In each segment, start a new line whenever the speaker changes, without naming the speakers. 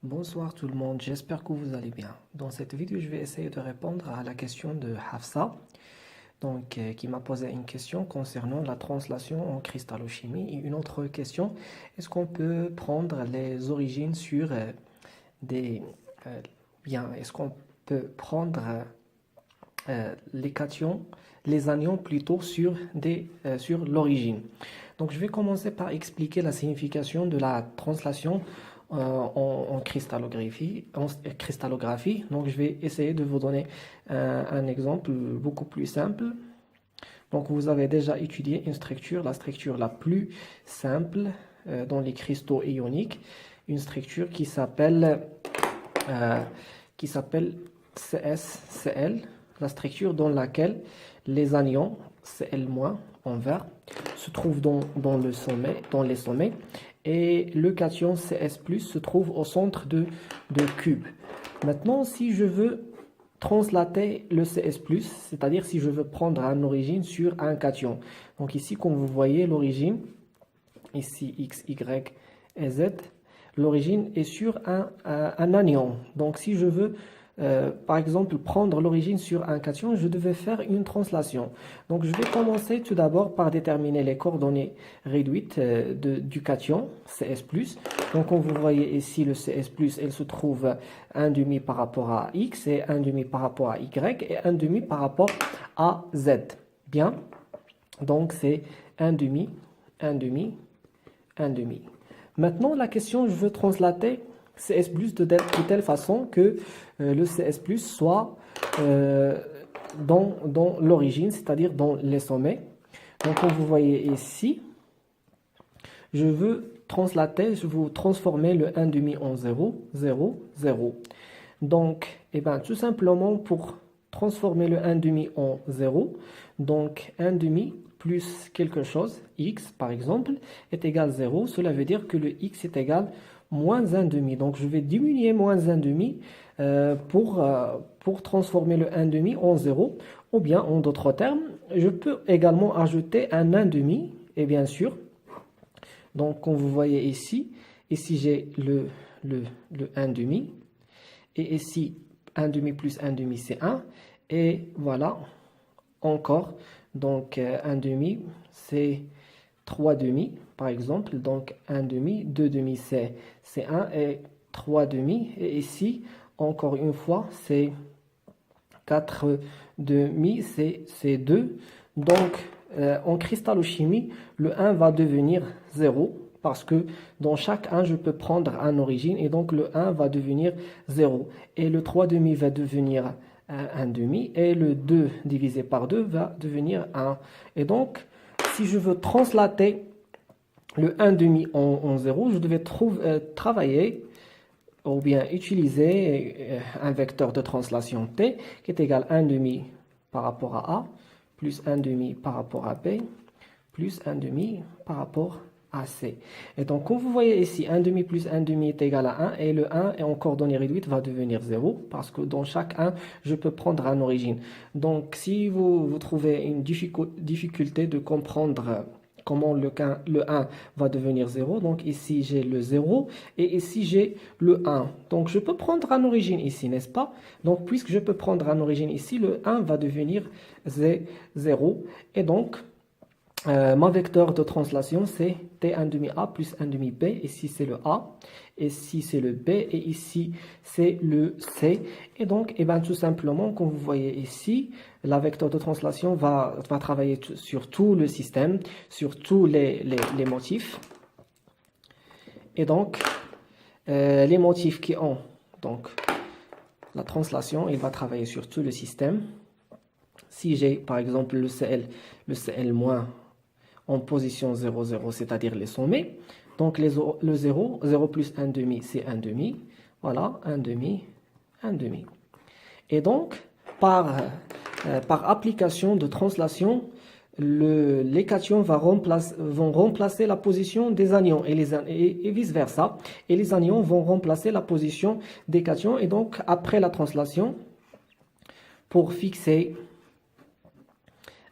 Bonsoir tout le monde, j'espère que vous allez bien. Dans cette vidéo, je vais essayer de répondre à la question de Hafsa, qui m'a posé une question concernant la translation en cristallochimie et une autre question, est-ce qu'on peut prendre les origines sur des... euh, est-ce qu'on peut prendre les cations, les anions plutôt sur l'origine. Donc je vais commencer par expliquer la signification de la translation en cristallographie. Donc je vais essayer de vous donner un exemple beaucoup plus simple. Donc vous avez déjà étudié une structure, la structure la plus simple dans les cristaux ioniques, une structure euh, qui s'appelle CSCl, la structure dans laquelle les anions Cl- en vert se trouvent dans les sommets et le cation Cs+ se trouve au centre de cube. Maintenant, si je veux translater le Cs+, c'est-à-dire si je veux prendre une origine sur un cation. Donc ici, comme vous voyez, l'origine, ici X, Y et Z, l'origine est sur un anion. Donc si je veux, par exemple, prendre l'origine sur un cation, je devais faire une translation. Donc je vais commencer tout d'abord par déterminer les coordonnées réduites du cation, Cs+. Donc comme vous voyez ici, le Cs+, elle se trouve 1 demi par rapport à X et 1 demi par rapport à Y et 1 demi par rapport à Z. Bien, donc c'est 1 demi, 1 demi, 1 demi. Maintenant, la question, je veux translater CS+, de telle façon que le CS+, soit dans l'origine, c'est-à-dire dans les sommets. Donc, comme vous voyez ici, je veux translater, je veux transformer le 1 demi en 0, 0, 0. Donc, tout simplement pour transformer le 1 demi en 0, donc 1 demi plus quelque chose, x par exemple, est égal à 0. Cela veut dire que le x est égal à moins 1 demi. Donc je vais diminuer moins 1 demi pour transformer le 1 demi en 0. Ou bien, en d'autres termes, je peux également ajouter un 1 demi, et bien sûr, donc comme vous voyez ici j'ai le 1 demi, et ici 1 demi plus 1 demi c'est 1, et voilà, encore, donc 1 demi c'est 3 demi par exemple, donc 1 demi, 2 demi c'est 1 et 3 demi, et ici encore une fois c'est 4 demi c'est 2. Donc en cristallochimie, le 1 va devenir 0 parce que dans chaque 1 je peux prendre un origine et donc le 1 va devenir 0 et le 3 demi va devenir 1 demi et le 2 divisé par 2 va devenir 1. Et donc si je veux translater le 1 demi en 0, je devais travailler ou bien utiliser un vecteur de translation t qui est égal à 1 demi par rapport à a plus 1 demi par rapport à b plus 1 demi par rapport à c. Et donc, comme vous voyez ici, 1 demi plus 1 demi est égal à 1 et le 1 est en coordonnée réduite va devenir 0 parce que dans chaque 1, je peux prendre une origine. Donc, si vous trouvez une difficulté de comprendre comment le 1 va devenir 0. Donc ici, j'ai le 0 et ici, j'ai le 1. Donc je peux prendre une origine ici, n'est-ce pas? Donc puisque je peux prendre une origine ici, le 1 va devenir 0. Et donc, mon vecteur de translation, c'est T1 demi A plus 1 demi B. Ici, c'est le A. Ici, c'est le B. Et ici, c'est le C. Et donc, tout simplement, comme vous voyez ici, la vecteur de translation va travailler sur tout le système, sur tous les motifs. Et donc, les motifs qui ont donc la translation, il va travailler sur tout le système. Si j'ai, par exemple, le Cl- en position 0, 0, c'est-à-dire les sommets. Donc le 0, 0 plus 1 demi, c'est 1 demi. Voilà, 1 demi, 1 demi. Et donc, par application de translation, les cations vont remplacer la position des anions et vice-versa. Et les anions vont remplacer la position des cations. Et donc, après la translation, pour fixer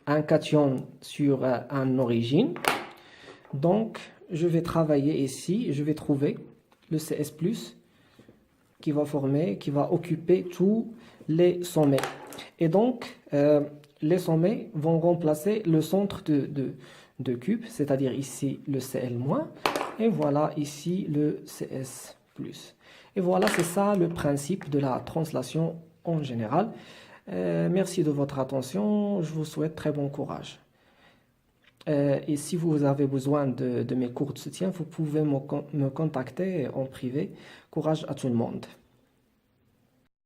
un cation sur une origine. Donc, je vais travailler ici, je vais trouver le CS+, qui va former, qui va occuper tous les sommets. Et donc, les sommets vont remplacer le centre de cube, c'est-à-dire ici le Cl-, et voilà ici le Cs+. Et voilà, c'est ça le principe de la translation en général. Merci de votre attention, je vous souhaite très bon courage. Et si vous avez besoin de mes cours de soutien, vous pouvez me contacter en privé. Courage à tout le monde.